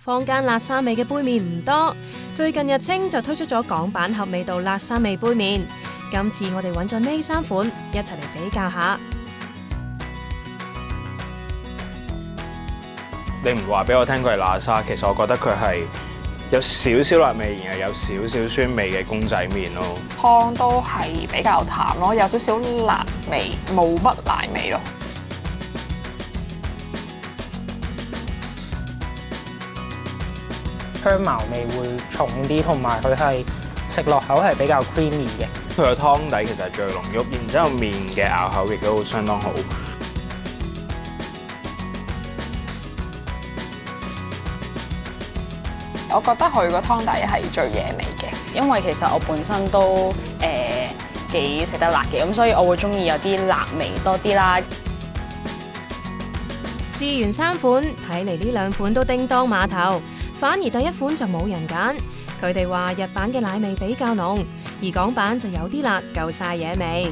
坊間辣沙味嘅杯麵唔多，最近日清就推出咗港版合味道辣沙味杯麵。今次我哋揾咗呢3款一齊嚟比較下。你唔話俾我聽佢係辣沙，其實我覺得佢係有少少辣味，然後有少少酸味嘅公仔麵咯。湯都係比較淡咯，有少少辣味，冇乜奶味咯。香茅味會重啲，同埋佢係食落口係比較 creamy 嘅。佢個湯底其實係最濃郁，然之後麵嘅咬口亦都相當好。我覺得佢個湯底係最惹味嘅，因為其實我本身都幾食得辣嘅，咁所以我會中意有啲辣味多啲啦。試完3款，睇嚟呢2款都叮當碼頭，反而第1款就冇人揀。佢哋話日版嘅奶味比較濃，而港版就有啲辣，夠晒惹味。